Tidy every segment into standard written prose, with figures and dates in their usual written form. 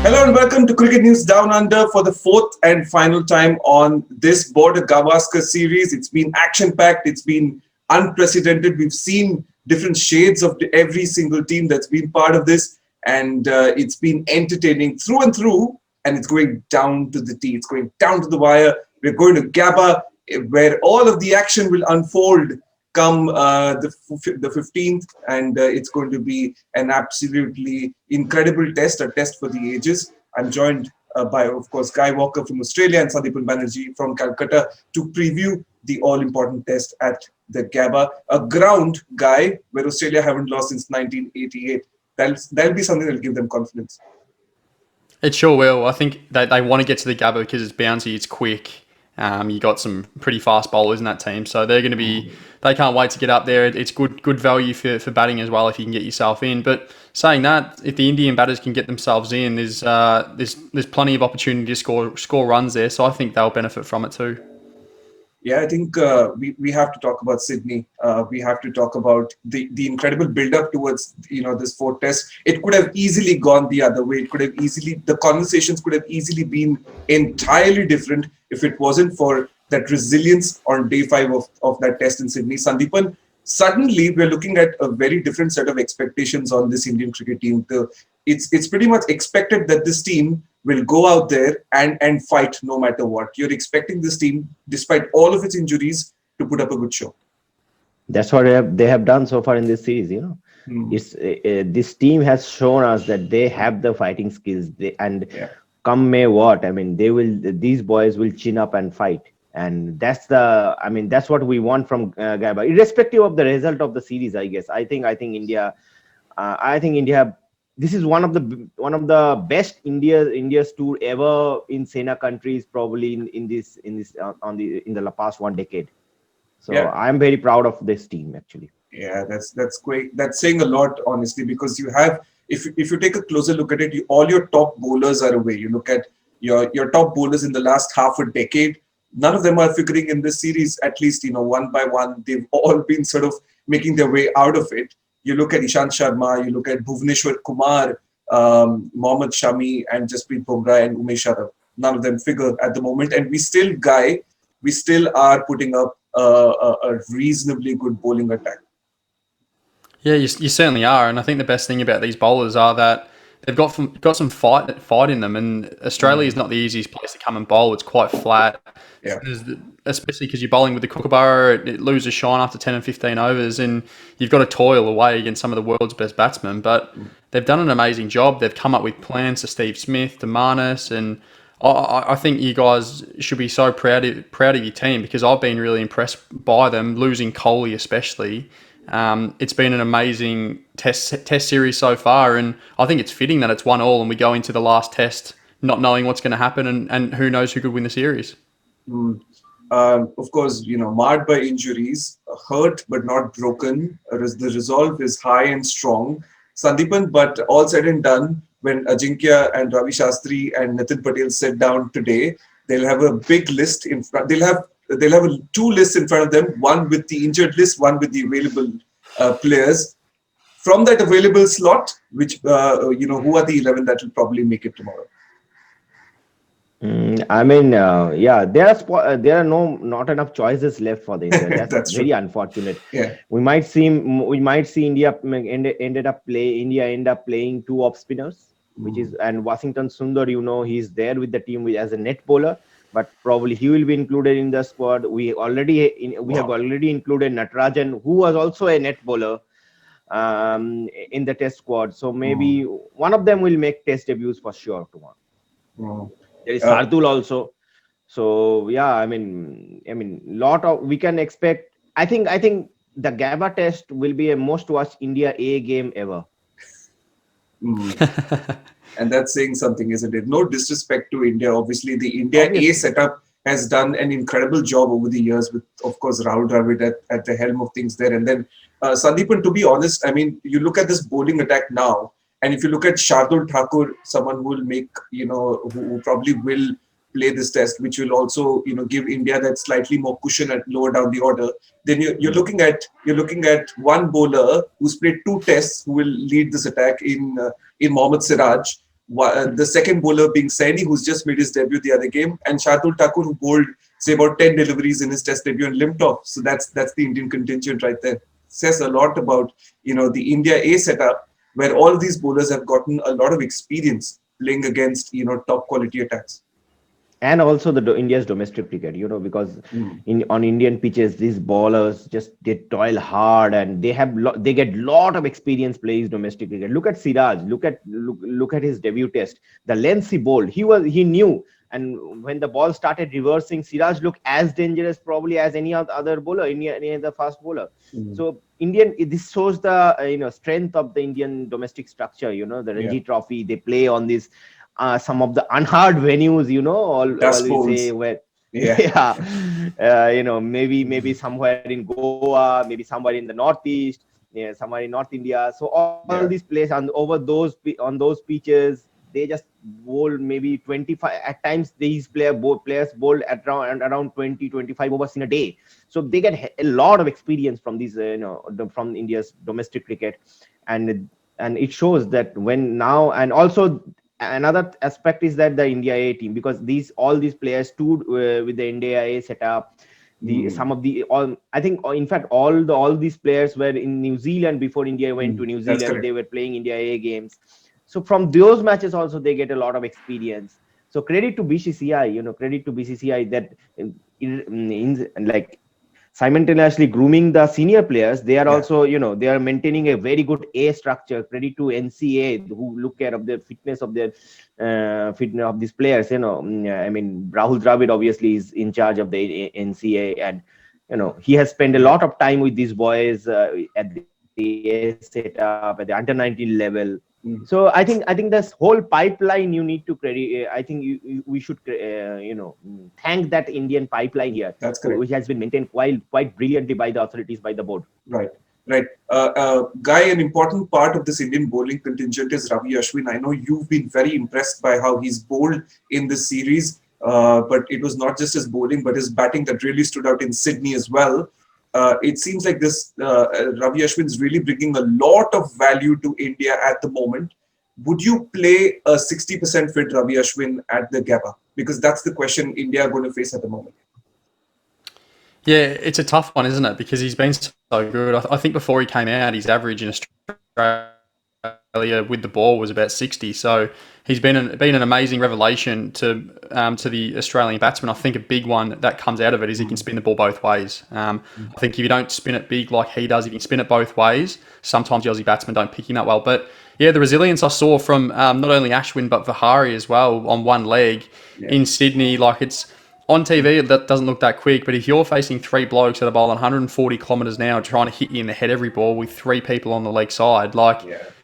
Hello and welcome to Cricket News Down Under for the fourth and final time on this Border-Gavaskar series. It's been action-packed, it's been unprecedented. We've seen different shades of every single team that's been part of this, and it's been entertaining through and through, and it's going down to the T. It's going down to the wire. We're going to Gabba, where all of the action will unfold come the 15th, and it's going to be an absolutely incredible test, a test for the ages. I'm joined by, of course, Guy Walker from Australia and Sandipan Banerjee from Calcutta to preview the all-important test at the Gabba, a ground, Guy, where Australia haven't lost since 1988. That'll be something that'll give them confidence. It sure will. I think they want to get to the Gabba because it's bouncy, it's quick. You got some pretty fast bowlers in that team, so they're going to be. They can't wait to get up there. It's good value for batting as well if you can get yourself in. But saying that, if the Indian batters can get themselves in, there's plenty of opportunity to score runs there. So I think they'll benefit from it too. Yeah, I think we have to talk about Sydney. We have to talk about the incredible build-up towards this fourth test. It could have easily gone the other way. The conversations could have easily been entirely different if it wasn't for that resilience on day 5 of that test in Sydney. Sandipan, suddenly we're looking at a very different set of expectations on this Indian cricket team. It's pretty much expected that this team will go out there and fight no matter what. You're expecting this team, despite all of its injuries, to put up a good show. That's what they have done so far in this series. It's this team has shown us that they have the fighting skills. Come May what, these boys will chin up and fight, and that's what we want from Gabba, irrespective of the result of the series. I guess I think India. This is one of the best India's tour ever in Sena countries, probably in the past 1 decade. So yeah. I'm very proud of this team actually. Yeah, that's great. That's saying a lot, honestly, because you have, if you take a closer look at it, all your top bowlers are away. You look at your top bowlers in the last half a decade. None of them are figuring in this series. At least one by one, they've all been sort of making their way out of it. You look at Ishant Sharma, you look at Bhuvneshwar Kumar, Mohammad Shami, and Jasprit Bumrah and Umesh Yadav. None of them figure at the moment. And we still are putting up a reasonably good bowling attack. Yeah, you certainly are. And I think the best thing about these bowlers are that they've got some fight in them. And Australia is not the easiest place to come and bowl. It's quite flat. Yeah. Especially because you're bowling with the kookaburra, it loses shine after 10 and 15 overs, and you've got to toil away against some of the world's best batsmen. But they've done an amazing job. They've come up with plans to Steve Smith, to Marnus, and I think you guys should be so proud of your team, because I've been really impressed by them, losing Kohli especially. It's been an amazing test series so far, and I think it's fitting that it's 1-1 and we go into the last test not knowing what's going to happen, and who knows who could win the series. Of course, marred by injuries, hurt but not broken. The resolve is high and strong. Sandipan, but all said and done, when Ajinkya and Ravi Shastri and Nitin Patel sit down today, they'll have a big list in front. They'll have 2 lists in front of them, one with the injured list, one with the available players. From that available slot, which who are the 11 that will probably make it tomorrow? There are not enough choices left for the India. That's very unfortunate. Yeah. We might see India end up playing 2 off spinners, and Washington Sundar. He's there with the team as a net bowler, but probably he will be included in the squad. We have already included Natarajan, who was also a net bowler, in the test squad. So maybe one of them will make test debuts for sure tomorrow. There is Shardul also. So yeah, we can expect. I think the Gabba test will be a most watched India A game ever. And that's saying something, isn't it? No disrespect to India. Obviously, the India A setup has done an incredible job over the years with, of course, Rahul Dravid at the helm of things there. And then Sandipan, to be honest, you look at this bowling attack now, and if you look at Shardul Thakur, someone who will make, who probably will play this test, which will also, give India that slightly more cushion at lower down the order, then you're looking at one bowler who's played 2 tests who will lead this attack in Mohammad Siraj. The second bowler being Saini, who's just made his debut the other game, and Shardul Thakur, who bowled say about 10 deliveries in his Test debut and limped off. So that's the Indian contingent right there. Says a lot about the India A setup, where all these bowlers have gotten a lot of experience playing against top quality attacks. And also India's domestic cricket, because on Indian pitches, these bowlers they toil hard, and they get lot of experience playing domestic cricket. Look at Siraj. Look at his debut test. The lengths he bowled, he knew. And when the ball started reversing, Siraj looked as dangerous probably as any other bowler, any other fast bowler. So this shows the strength of the Indian domestic structure. The Ranji Trophy, they play on this. Some of the unhard venues, always say where, maybe somewhere in Goa, maybe somewhere in the Northeast, somewhere in North India. So all these places on those pitches, they just bowl maybe 25. At times, these players bowl at around 20-25 overs in a day. So they get a lot of experience from these, from India's domestic cricket, and it shows that and also. Another aspect is that the India A team, because all these players stood with the India A setup. I think in fact all these players were in New Zealand before India went to New Zealand. They were playing India A games. So from those matches also they get a lot of experience. So credit to BCCI, that like simultaneously grooming the senior players, they are also, they are maintaining a very good A structure. Credit to NCA, who look care of the fitness of these players. I mean, Rahul Dravid obviously is in charge of the NCA, and he has spent a lot of time with these boys at the A setup, at the under 19 level. So I think this whole pipeline you need to credit. I think we should thank that Indian pipeline here. That's correct. Which has been maintained quite brilliantly by the authorities, by the board. Right. Guy, an important part of this Indian bowling contingent is Ravi Ashwin. I know you've been very impressed by how he's bowled in this series, but it was not just his bowling, but his batting that really stood out in Sydney as well. It seems like this Ravi Ashwin is really bringing a lot of value to India at the moment. Would you play a 60% fit Ravi Ashwin at the Gabba? Because that's the question India are going to face at the moment. Yeah, it's a tough one, isn't it? Because he's been so good. I think before he came out, his average in Australia with the ball was about 60. So he's been an amazing revelation to the Australian batsmen. I think a big one that comes out of it is he can spin the ball both ways. I think if you don't spin it big like he does, if you can spin it both ways, sometimes the Aussie batsmen don't pick him that well. But yeah, the resilience I saw from not only Ashwin but Vihari as well on one leg in Sydney, like it's on TV, that doesn't look that quick, but if you're facing three blokes that are bowling 140 kilometres an hour trying to hit you in the head every ball with three people on the leg side,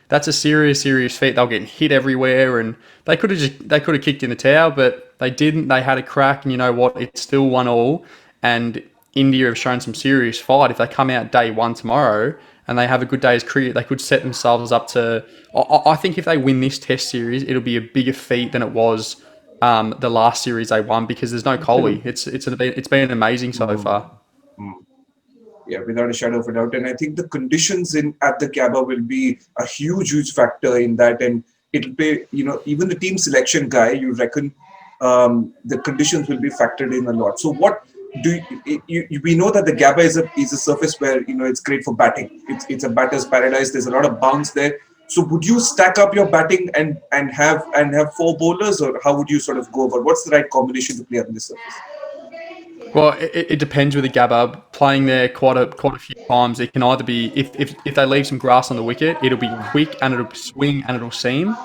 that's a serious feat. They'll get hit everywhere, and they could have kicked in the towel, but they didn't. They had a crack, and you know what? It's still 1-1, and India have shown some serious fight. If they come out day one tomorrow and they have a good day's cricket, they could set themselves up to. I think if they win this Test series, it'll be a bigger feat than it was the last series they won, because there's no Kohli. It's been amazing so far. Yeah, without a shadow of a doubt. And I think the conditions at the Gabba will be a huge factor in that. And it'll be, even the team selection guy, you reckon the conditions will be factored in a lot. So what we know that the Gabba is a surface where, it's great for batting. It's a batter's paradise. There's a lot of bounce there. So would you stack up your batting and have four bowlers, or how would you sort of go about? What's the right combination to play on this surface? Well, it depends with the Gabba. Playing there quite a few times, it can either be if they leave some grass on the wicket, it'll be quick and it'll swing and it'll seam,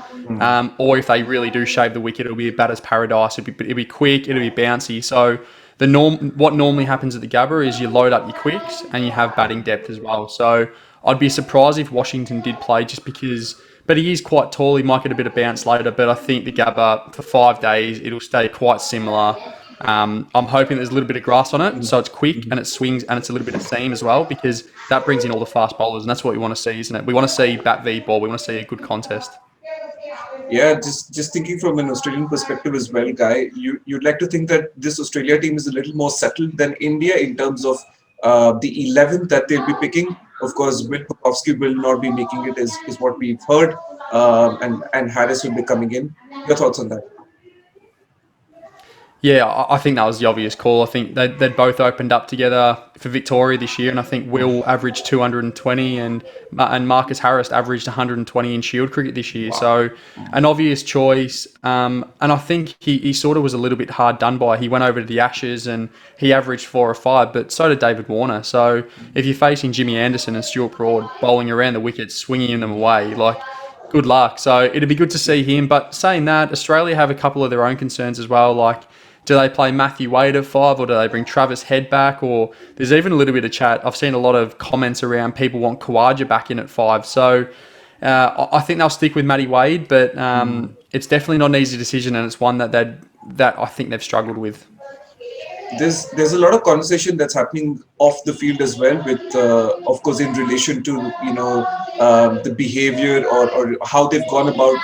or if they really do shave the wicket, it'll be a batter's paradise. It'll be quick, it'll be bouncy. So what normally happens at the Gabba is you load up your quicks and you have batting depth as well. So I'd be surprised if Washington did play, just because. But he is quite tall. He might get a bit of bounce later. But I think the Gabba for 5 days it'll stay quite similar. I'm hoping there's a little bit of grass on it, so it's quick and it swings and it's a little bit of seam as well, because that brings in all the fast bowlers, and that's what we want to see, isn't it? We want to see bat v ball. We want to see a good contest. Yeah, just thinking from an Australian perspective as well, Guy, you'd like to think that this Australia team is a little more settled than India in terms of the 11 that they'll be picking. Of course, Will Pucovski will not be making it, is what we've heard. and Harris will be coming in. Your thoughts on that? Yeah, I think that was the obvious call. I think they'd both opened up together for Victoria this year, and I think Will averaged 220 and Marcus Harris averaged 120 in Shield cricket this year. Wow. So an obvious choice. And I think he sort of was a little bit hard done by. He went over to the Ashes and he averaged 4 or 5, but so did David Warner. So if you're facing Jimmy Anderson and Stuart Broad bowling around the wickets, swinging them away, like, good luck. So it'd be good to see him. But saying that, Australia have a couple of their own concerns as well, like, do they play Matthew Wade at 5, or do they bring Travis Head back? Or there's even a little bit of chat. I've seen a lot of comments around people want Khawaja back in at 5. So I think they'll stick with Matty Wade, but it's definitely not an easy decision, and it's one that I think they've struggled with. There's a lot of conversation that's happening off the field as well, with of course in relation to the behavior or how they've gone about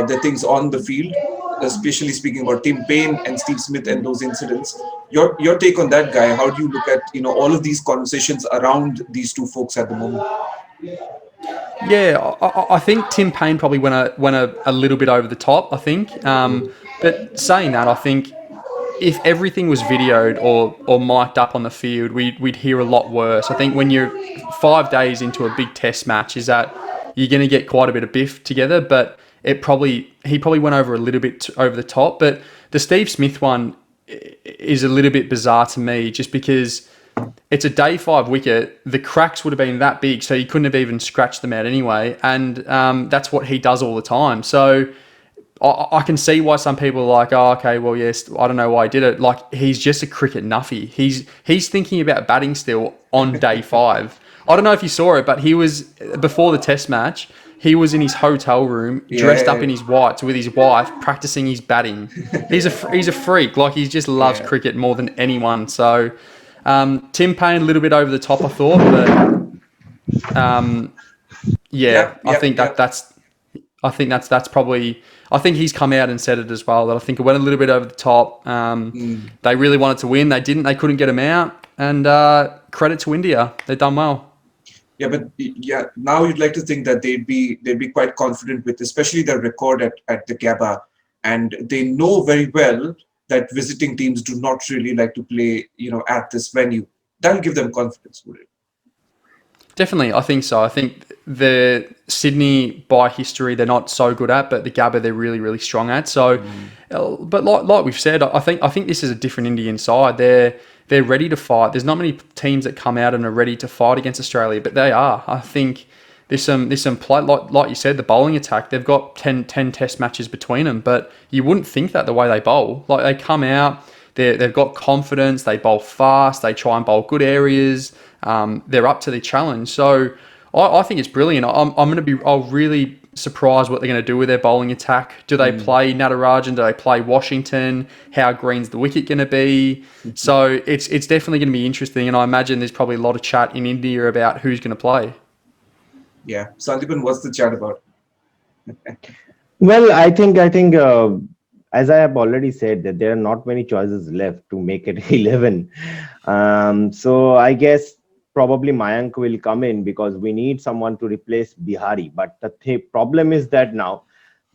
the things on the field, especially speaking about Tim Payne and Steve Smith and those incidents. Your take on that, Guy? How do you look at all of these conversations around these two folks at the moment? Yeah, I think Tim Payne probably went a little bit over the top, I think. But saying that, I think if everything was videoed or mic'd up on the field, we'd hear a lot worse. I think when you're 5 days into a big test match, is that you're going to get quite a bit of biff together, but he probably went over a little bit over the top. But the Steve Smith one is a little bit bizarre to me, just because it's a day 5 wicket. The cracks would have been that big, so you couldn't have even scratched them out anyway. And that's what he does all the time. So I can see why some people are like, oh, okay, well, yes, I don't know why he did it. Like, he's just a cricket nuffy. He's thinking about batting still on day 5. I don't know if you saw it, but he was, before the test match, he was in his hotel room, dressed up in his whites with his wife, practicing his batting. He's a freak. Like, he just loves cricket more than anyone. So Tim Payne, a little bit over the top, I thought, but I think that's probably. I think he's come out and said it as well, that I think it went a little bit over the top. They really wanted to win. They didn't. They couldn't get him out. And credit to India. They've done well. Yeah, but now you'd like to think that they'd be quite confident with, especially their record at the Gabba, and they know very well that visiting teams do not really like to play, at this venue. That'll give them confidence, would it? Definitely, I think so. I think the Sydney, by history, they're not so good at, but the Gabba they're really, really strong at. So, but like we've said, I think this is a different Indian side. They're ready to fight. There's not many teams that come out and are ready to fight against Australia, but they are. I think there's some play, like you said, the bowling attack. They've got 10 test matches between them, but you wouldn't think that the way they bowl. Like, they come out, they've got confidence. They bowl fast. They try and bowl good areas. They're up to the challenge. So I think it's brilliant. I'm really surprised what they're going to do with their bowling attack. Do they play Natarajan? Do they play Washington? How green's the wicket going to be? So it's definitely going to be interesting, and I imagine there's probably a lot of chat in India about who's going to play. Yeah, Sandipan, what's the chat about? Well, I think as I have already said, that there are not many choices left to make it 11. So I guess probably Mayank will come in, because we need someone to replace Bihari. But the problem is that now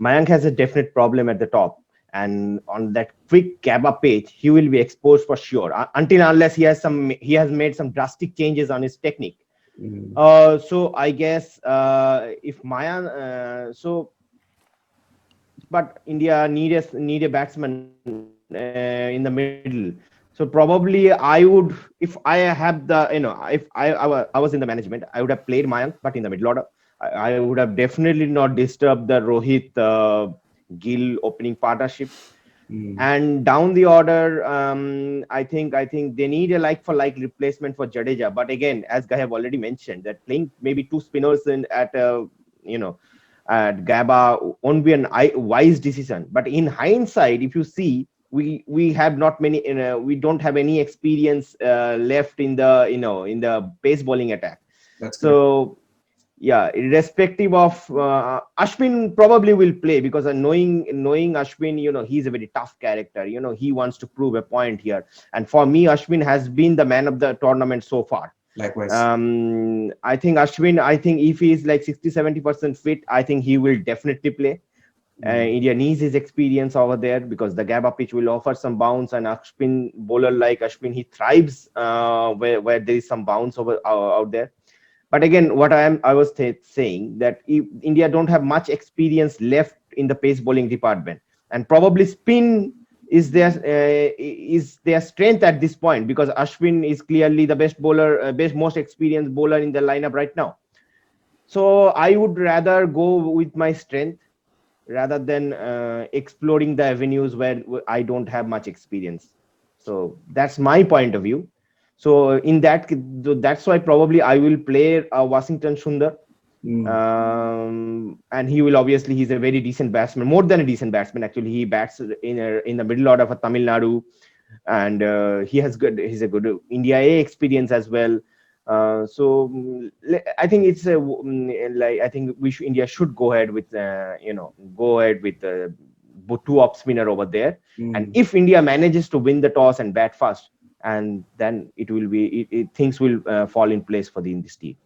Mayank has a definite problem at the top, and on that quick Gabba pitch, he will be exposed for sure, unless he has made some drastic changes on his technique. So I guess if Mayank, but India need a batsman in the middle. So probably I would, if I have the, if I was in the management, I would have played Mayank, but in the middle order. I would have definitely not disturbed the Rohit Gill opening partnership. And down the order, I think they need a like-for-like replacement for Jadeja. But again, as Guy have already mentioned, that playing maybe 2 spinners at Gabba won't be a wise decision. But in hindsight, if you see, we have not many, we don't have any experience left in the pace bowling attack. That's so good. Yeah, irrespective of Ashwin probably will play, because knowing Ashwin, he's a very tough character. He wants to prove a point here, and for me, Ashwin has been the man of the tournament so far. Likewise. I think Ashwin, I think if he is like 60-70% fit, I think he will definitely play. India needs his experience over there because the Gabba pitch will offer some bounce, and Ashwin, bowler like Ashwin, he thrives where there is some bounce over out there. But again, what I was saying that if India don't have much experience left in the pace bowling department, and probably spin is their strength at this point, because Ashwin is clearly the best bowler, most experienced bowler in the lineup right now. So I would rather go with my strength rather than exploring the avenues where I don't have much experience. So that's my point of view. So in that's why probably I will play Washington Sundar. And he will obviously, he's a very decent batsman, more than a decent batsman actually. He bats in the middle order for Tamil Nadu, and he's a good India A experience as well. So I think it's I think India should go ahead with two off spinner over there. And if India manages to win the toss and bat first, and then things will fall in place for this team.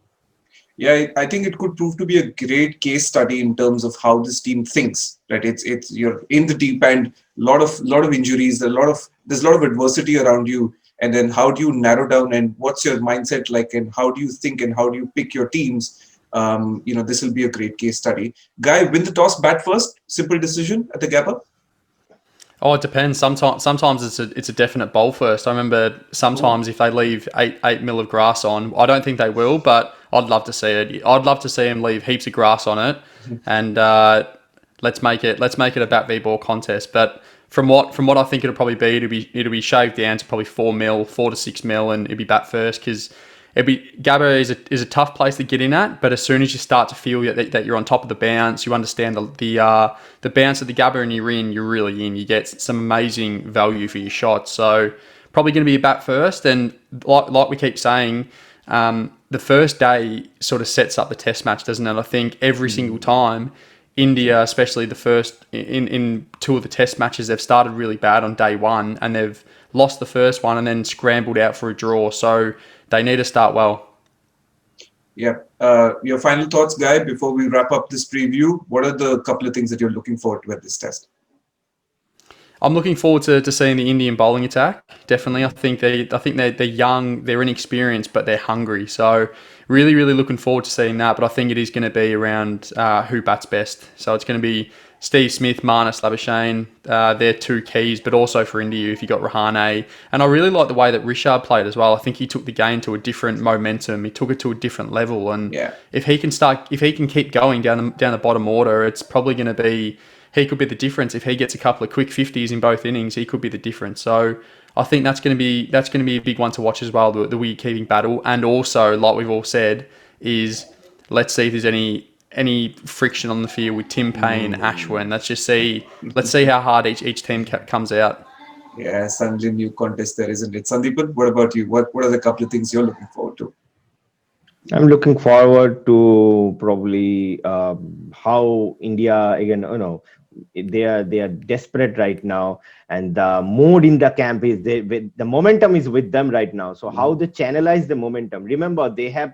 Yeah, I think it could prove to be a great case study in terms of how this team thinks. Right, it's you're in the deep end, lot of injuries, there's a lot of adversity around you, and then how do you narrow down, and what's your mindset like, and how do you think, and how do you pick your teams? This will be a great case study. Guy, win the toss, bat first, simple decision at the Gabba. Oh, it depends. Sometimes it's a definite bowl first. I remember sometimes if they leave 8 mil of grass on, I don't think they will, but I'd love to see it. I'd love to see them leave heaps of grass on it, and let's make it a bat v ball contest. But from what I think it'll probably be, it'll be shaved down to probably 4 to 6 mil, and it'll be bat first, because Gabba is a tough place to get in at, but as soon as you start to feel that you're on top of the bounce, you understand the bounce of the Gabba and you're in, you're really in. You get some amazing value for your shots. So probably going to be a bat first, and like we keep saying, the first day sort of sets up the test match, doesn't it? I think every single time, India, especially the first in two of the test matches, they've started really bad on day one, and they've lost the first one and then scrambled out for a draw. So they need to start well. Yeah. Your final thoughts, Guy, before we wrap up this preview. What are the couple of things that you're looking forward to at this test? I'm looking forward to seeing the Indian bowling attack. Definitely, I think they're young, they're inexperienced, but they're hungry. So really, really looking forward to seeing that. But I think it is going to be around who bats best. So it's going to be Steve Smith, Marnus Labuschagne. They're two keys, but also for India if you got Rahane. And I really like the way that Rishad played as well. I think he took the game to a different momentum. He took it to a different level. And if he can keep going down the bottom order, it's probably going to be. He could be the difference. If he gets a couple of quick 50s in both innings, he could be the difference. So I think that's going to be a big one to watch as well, the wicket-keeping battle. And also, like we've all said, is let's see if there's any friction on the field with Tim Payne and Ashwin. Let's see how hard each team comes out. Yeah, Sanjay, new contest there, isn't it? Sandipan, what about you? What are the couple of things you're looking forward to? I'm looking forward to probably how India, again, they are desperate right now, and the mood in the camp is the momentum is with them right now. So how they channelize the momentum. Remember, they have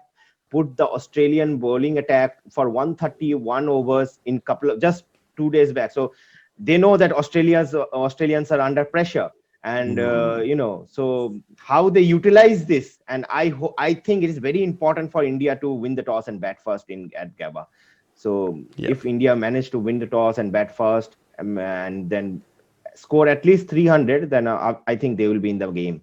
put the Australian bowling attack for 131 overs in just 2 days back. So they know that Australians are under pressure. And so how they utilize this, and I think it is very important for India to win the toss and bat first at Gabba. So if India manage to win the toss and bat first, and then score at least 300, then I think they will be in the game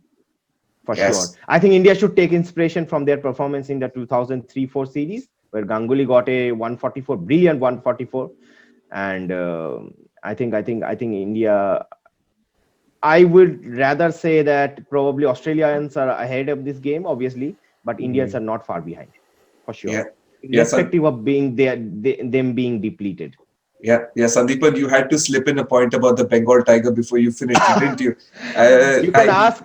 for sure. I think India should take inspiration from their performance in the 2003-4 series, where Ganguly got a 144, brilliant 144, and I think India. I would rather say that probably Australians are ahead of this game, obviously, but Indians are not far behind, for sure. Irrespective of them being depleted. Yeah, Sandipan, you had to slip in a point about the Bengal Tiger before you finished, didn't you? You can ask,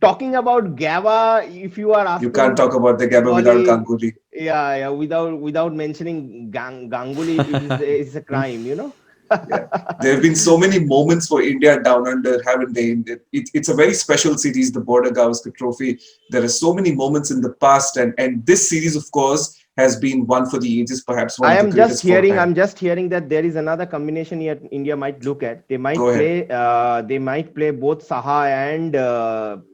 talking about Gabba, if you are asking. You can't talk about the Gabba without Ganguly. Yeah, without mentioning Ganguly, it's a crime, Yeah. There have been so many moments for India down under, haven't they? It's a very special series, the Border-Gavaskar Trophy. There are so many moments in the past, and this series, of course, has been one for the ages, perhaps one I of the am just greatest for hearing. time. I'm just hearing that there is another combination here India might look at. They Go might ahead. play. They might play both Saha and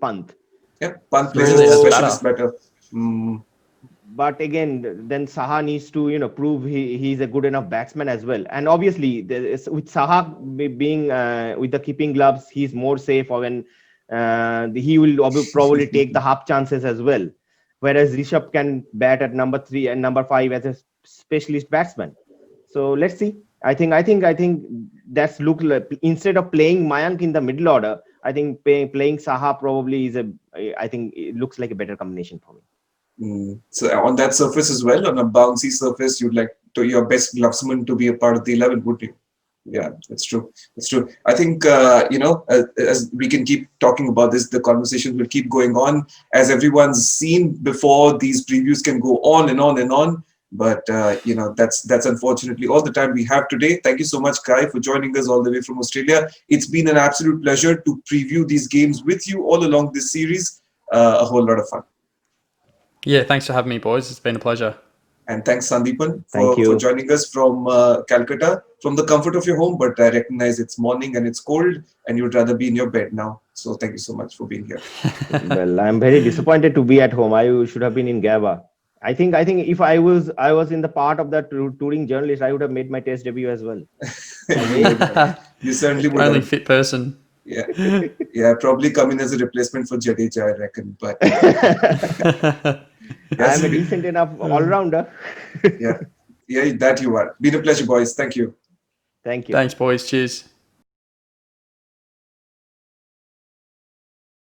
Pant. Yeah, Pant plays as Really, a as So, specialist batter. batter. Mm, but again, then Saha needs to prove he's a good enough batsman as well. And obviously, there is, with Saha being with the keeping gloves, he's more safe. Or when he will probably take the half chances as well. Whereas Rishabh can bat at number 3 and number 5 as a specialist batsman. So let's see. I think that's look like, instead of playing Mayank in the middle order, I think playing Saha probably is a. I think it looks like a better combination for me. So on that surface as well, on a bouncy surface, you'd like to your best glovesman to be a part of the 11, would you? Yeah, that's true. That's true. I think as we can keep talking about this, the conversation will keep going on. As everyone's seen before, these previews can go on and on and on. But that's unfortunately all the time we have today. Thank you so much, Kai, for joining us all the way from Australia. It's been an absolute pleasure to preview these games with you all along this series. A whole lot of fun. Yeah, thanks for having me, boys. It's been a pleasure. And thanks, Sandipan, Thank for you. joining us from Calcutta, from the comfort of your home. But I recognize it's morning and it's cold, and you'd rather be in your bed now. So thank you so much for being here. Well, I'm very disappointed to be at home. I should have been in Gabba. I think if I was in the part of that touring journalist, I would have made my test debut as well. You would have. You certainly would Only have. fit person. Yeah, yeah. Probably come in as a replacement for Jadeja, I reckon. But I am a yes, decent enough all rounder. yeah, yeah. That you are. Been a pleasure, boys. Thank you. Thank you. Thanks, boys. Cheers.